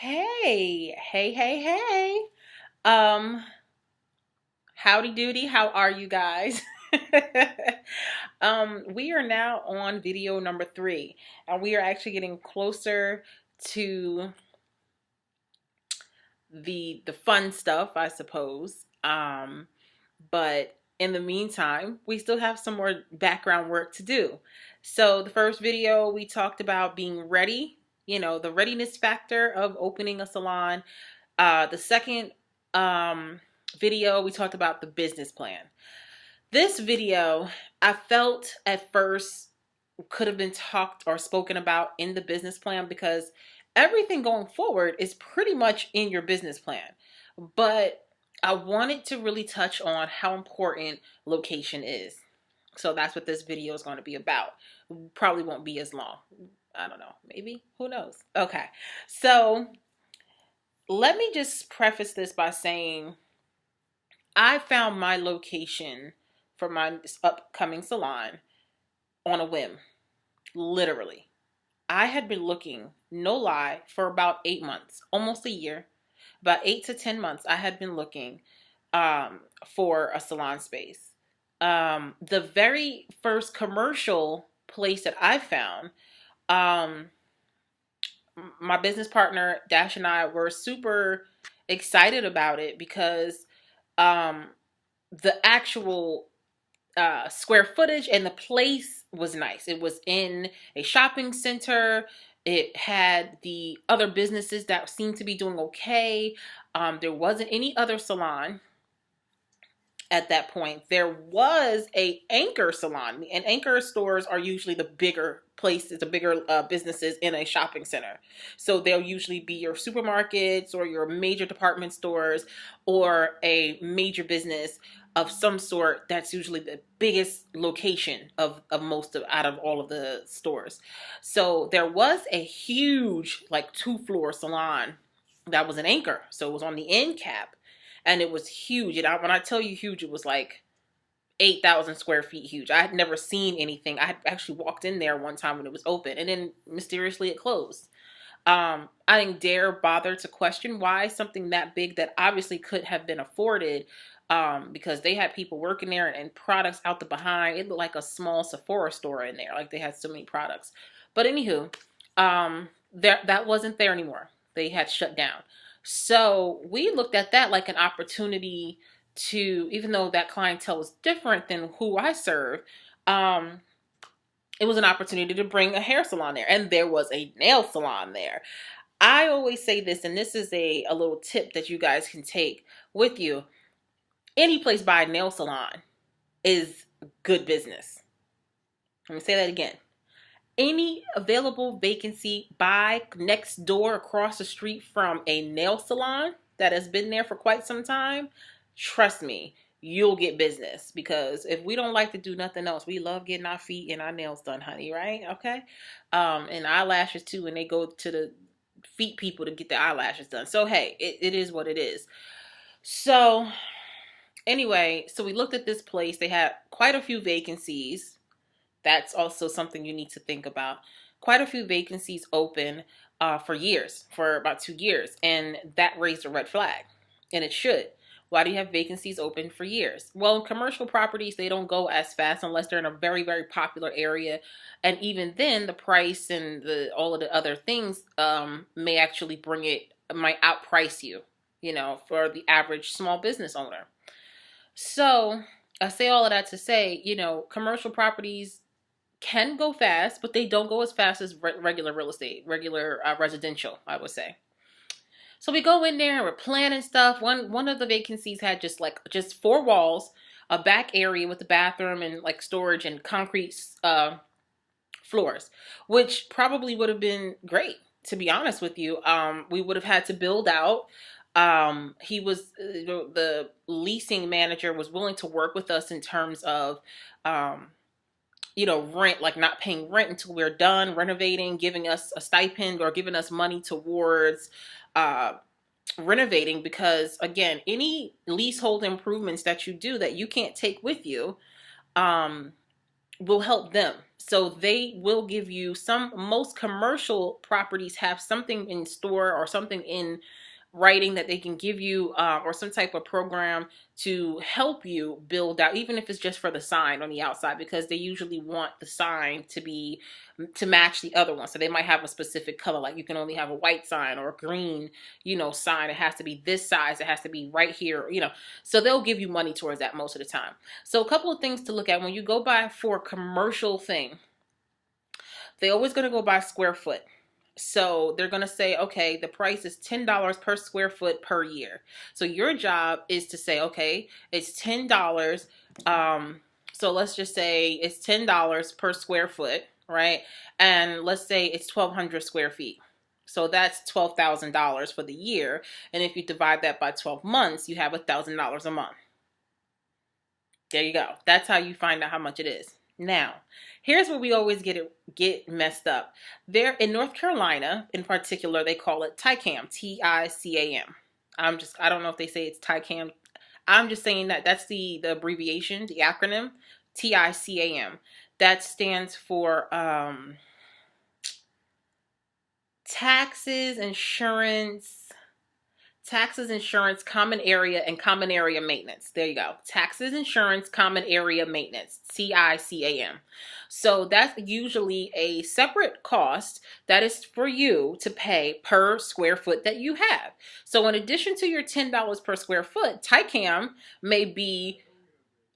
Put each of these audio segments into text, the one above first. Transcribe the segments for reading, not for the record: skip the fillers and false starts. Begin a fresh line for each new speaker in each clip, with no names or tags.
Hey. Um, Howdy doody, how are you guys? We are now on video number 3, and we are actually getting closer to the fun stuff, I suppose. But in the meantime, we still have some more background work to do. So the first video we talked about being ready, the readiness factor of opening a salon. The second video, we talked about the business plan. This video, I felt at first could have been talked or spoken about in the business plan because everything going forward is pretty much in your business plan. But I wanted to really touch on how important location is. So that's what this video is going to be about. Probably won't be as long. I don't know. Maybe. Who knows? Okay. So let me just preface this by saying I found my location for my upcoming salon on a whim. Literally. I had been looking, no lie, for about 8 months, almost a year. About 8 to 10 months, I had been looking for a salon space. The very first commercial place that I found, my business partner Dash and I were super excited about it because the actual square footage and the place was nice. It was in a shopping center. It had the other businesses that seemed to be doing okay. There wasn't any other salon at that point. There was a anchor salon, and anchor stores are usually the bigger places, the bigger businesses in a shopping center. So they'll usually be your supermarkets or your major department stores or a major business of some sort. That's usually the biggest location of most of out of all of the stores. So there was a huge, like 2-floor salon that was an anchor. So it was on the end cap, and it was huge. And when I tell you huge, it was like 8,000 square feet huge. I had never seen anything. I had actually walked in there one time when it was open, and then mysteriously it closed. I didn't dare bother to question why something that big that obviously could have been afforded, because they had people working there and products out the behind. It looked like a small Sephora store in there. Like they had so many products. But anywho, that wasn't there anymore. They had shut down. So we looked at that like an opportunity to, even though that clientele is different than who I serve, it was an opportunity to bring a hair salon there. And there was a nail salon there. I always say this, and this is a little tip that you guys can take with you. Any place by a nail salon is good business. Let me say that again. Any available vacancy by next door across the street from a nail salon that has been there for quite some time, trust me, you'll get business. Because if we don't like to do nothing else, we love getting our feet and our nails done, honey, right? Okay. And eyelashes too, and they go to the feet people to get their eyelashes done. So hey, it is what it is. So anyway, so we looked at this place. They had quite a few vacancies. That's also something you need to think about. Quite a few vacancies open for years, for about 2 years. And that raised a red flag. And it should. Why do you have vacancies open for years? Well, in commercial properties, they don't go as fast unless they're in a very, very popular area. And even then, the price and all of the other things may actually might outprice you, for the average small business owner. So I say all of that to say, commercial properties can go fast, but they don't go as fast as regular real estate, regular residential, I would say. So we go in there and we're planning stuff. One of the vacancies had just 4 walls, a back area with a bathroom and like storage and concrete floors, which probably would have been great, to be honest with you. We would have had to build out. The leasing manager was willing to work with us in terms of rent, like not paying rent until we're done renovating, giving us a stipend or giving us money towards renovating. Because again, any leasehold improvements that you do that you can't take with you, will help them. So they will give you most commercial properties have something in store or something in writing that they can give you, or some type of program to help you build out, even if it's just for the sign on the outside, because they usually want the sign to match the other one. So they might have a specific color, like you can only have a white sign or a green, sign. It has to be this size. It has to be right here, So they'll give you money towards that most of the time. So a couple of things to look at when you go by for a commercial thing. They're always going to go by square foot. So they're going to say, okay, the price is $10 per square foot per year. So your job is to say, okay, it's $10. So let's just say it's $10 per square foot, right? And let's say it's 1,200 square feet. So that's $12,000 for the year. And if you divide that by 12 months, you have $1,000 a month. There you go. That's how you find out how much it is. Now, here's where we always get messed up. There in North Carolina, in particular, they call it TICAM, TICAM. I don't know if they say it's TICAM. I'm just saying that's the abbreviation, the acronym, TICAM. That stands for taxes, insurance, common area, and common area maintenance. There you go. Taxes, insurance, common area maintenance, TICAM. So that's usually a separate cost that is for you to pay per square foot that you have. So in addition to your $10 per square foot, TICAM may be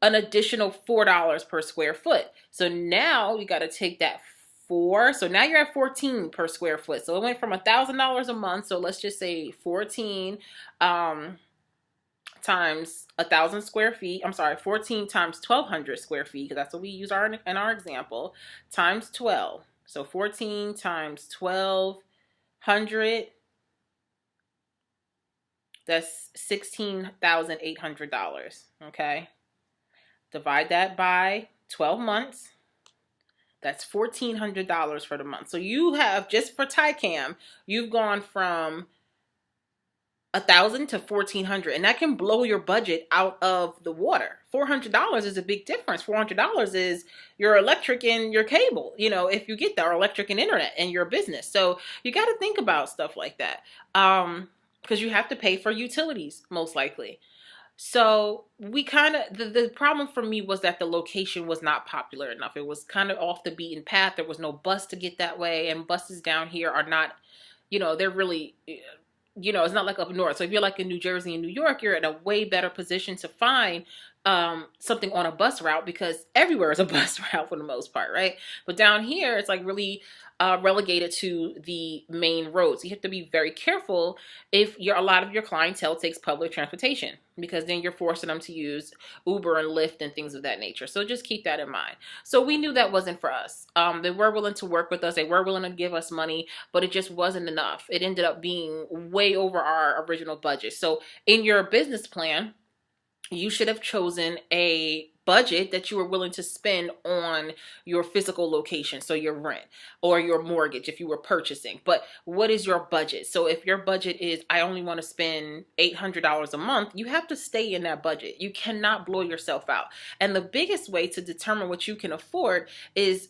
an additional $4 per square foot. So now you got to take that so now you're at 14 per square foot. So it went from $1,000 a month. So let's just say 14 times 1,000 square feet. I'm sorry, 14 times 1,200 square feet, because that's what we use in our example, times 12. So 14 times 1,200, that's $16,800. Okay. Divide that by 12 months. That's $1,400 for the month. So you have, just for TICAM, you've gone from $1,000 to $1,400, and that can blow your budget out of the water. $400 is a big difference. $400 is your electric and your cable, if you get that, or electric and internet and your business. So you got to think about stuff like that, because you have to pay for utilities, most likely. So we the problem for me was that the location was not popular enough. It was kind of off the beaten path. There was no bus to get that way, and buses down here are not, they're really, it's not like up north. So if you're like in New Jersey and New York, you're in a way better position to find something on a bus route, because everywhere is a bus route for the most part, right? But down here, it's like really relegated to the main roads. You have to be very careful if a lot of your clientele takes public transportation, because then you're forcing them to use Uber and Lyft and things of that nature. So just keep that in mind. So we knew that wasn't for us. They were willing to work with us. They were willing to give us money, but it just wasn't enough. It ended up being way over our original budget. So in your business plan, you should have chosen a budget that you were willing to spend on your physical location, so your rent or your mortgage if you were purchasing. But what is your budget? So if your budget is, I only want to spend $800 a month, you have to stay in that budget. You cannot blow yourself out. And the biggest way to determine what you can afford is,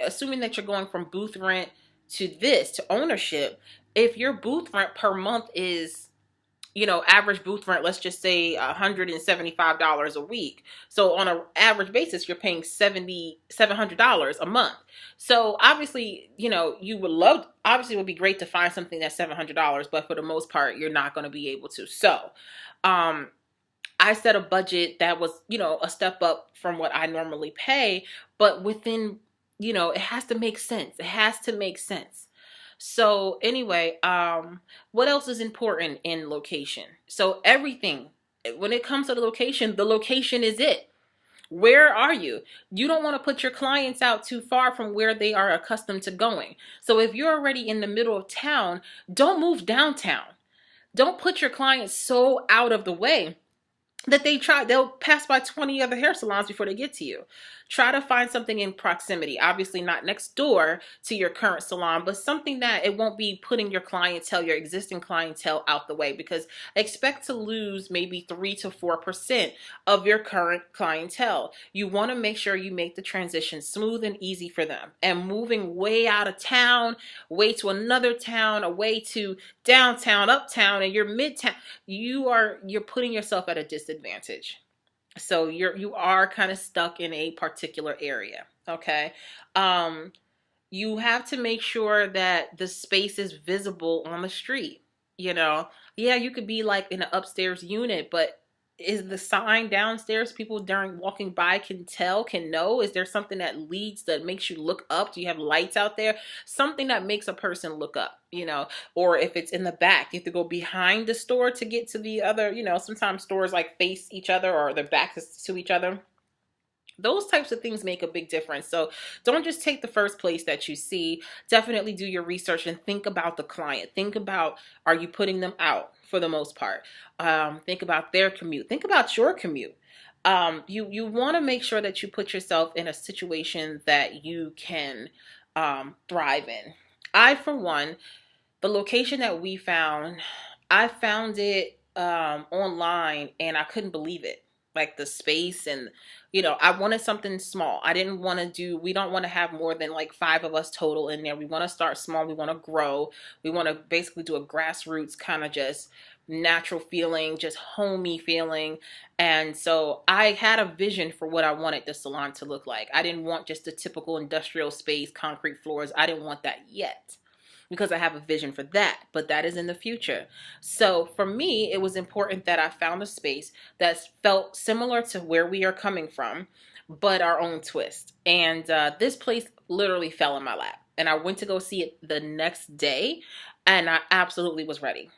assuming that you're going from booth rent to ownership, if your booth rent per month is, average booth rent, let's just say $175 a week. So on an average basis, you're paying $700 a month. So obviously, obviously it would be great to find something that's $700, but for the most part, you're not going to be able to. So, I set a budget that was, a step up from what I normally pay, but within, it has to make sense. It has to make sense. So anyway, what else is important in location? So everything, when it comes to the location is it. Where are you? You don't want to put your clients out too far from where they are accustomed to going. So if you're already in the middle of town, don't move downtown. Don't put your clients so out of the way that they'll pass by 20 other hair salons before they get to you. Try to find something in proximity, obviously not next door to your current salon, but something that it won't be putting your existing clientele out the way, because expect to lose maybe 3 to 4% of your current clientele. You want to make sure you make the transition smooth and easy for them. And moving way out of town, way to another town, away to downtown, uptown, and you're midtown, you're putting yourself at a disadvantage. So you are kind of stuck in a particular area. Okay. You have to make sure that the space is visible on the street. You know, yeah, you could be like in an upstairs unit, but is the sign downstairs, people during walking by can know? Is there something that makes you look up? Do you have lights out there? Something that makes a person look up, or if it's in the back, you have to go behind the store to get to the other, sometimes stores like face each other or their backs to each other. Those types of things make a big difference. So don't just take the first place that you see. Definitely do your research and think about the client. Think about, are you putting them out for the most part? Think about their commute. Think about your commute. You want to make sure that you put yourself in a situation that you can thrive in. For one, the location that I found it online and I couldn't believe it. Like the space and, I wanted something small. We don't want to have more than like 5 of us total in there. We want to start small. We want to grow. We want to basically do a grassroots kind of just natural feeling, just homey feeling. And so I had a vision for what I wanted the salon to look like. I didn't want just a typical industrial space, concrete floors. I didn't want that yet, because I have a vision for that, but that is in the future. So for me, it was important that I found a space that felt similar to where we are coming from, but our own twist. And this place literally fell in my lap. And I went to go see it the next day, and I absolutely was ready.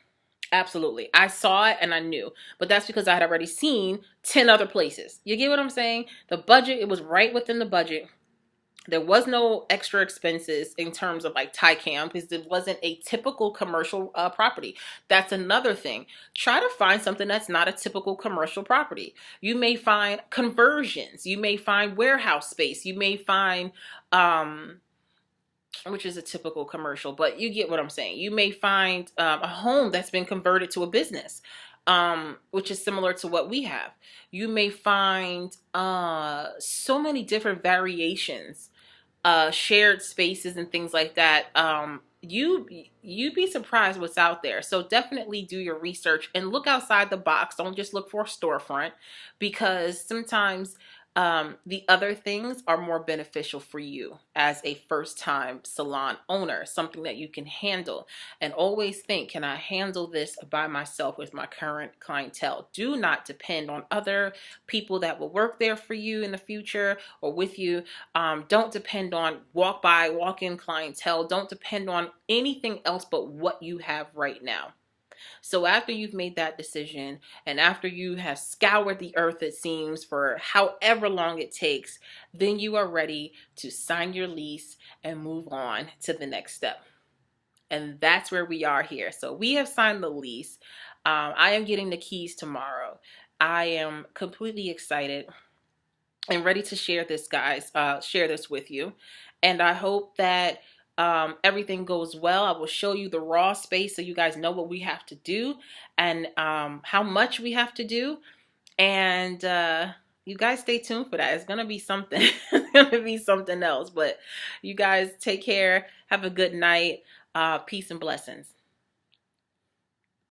Absolutely. I saw it and I knew, but that's because I had already seen 10 other places. You get what I'm saying? The budget, it was right within the budget. There was no extra expenses in terms of like Tycam, because it wasn't a typical commercial property. That's another thing. Try to find something that's not a typical commercial property. You may find conversions. You may find warehouse space. You may find, which is a typical commercial, but you get what I'm saying. You may find a home that's been converted to a business, which is similar to what we have. You may find so many different variations, shared spaces and things like that. You'd be surprised what's out there. So definitely do your research and look outside the box. Don't just look for a storefront, because sometimes the other things are more beneficial for you as a first-time salon owner, something that you can handle. And always think, can I handle this by myself with my current clientele? Do not depend on other people that will work there for you in the future or with you. Don't depend on walk-in clientele. Don't depend on anything else but what you have right now. So after you've made that decision, and after you have scoured the earth, it seems, for however long it takes, then you are ready to sign your lease and move on to the next step. And that's where we are here. So we have signed the lease. I am getting the keys tomorrow. I am completely excited and ready to share this, guys, share this with you. And I hope that everything goes well. I will show you the raw space so you guys know what we have to do and how much we have to do. And you guys stay tuned for that. It's going to be something. It's going to be something else. But you guys take care. Have a good night. Peace and blessings.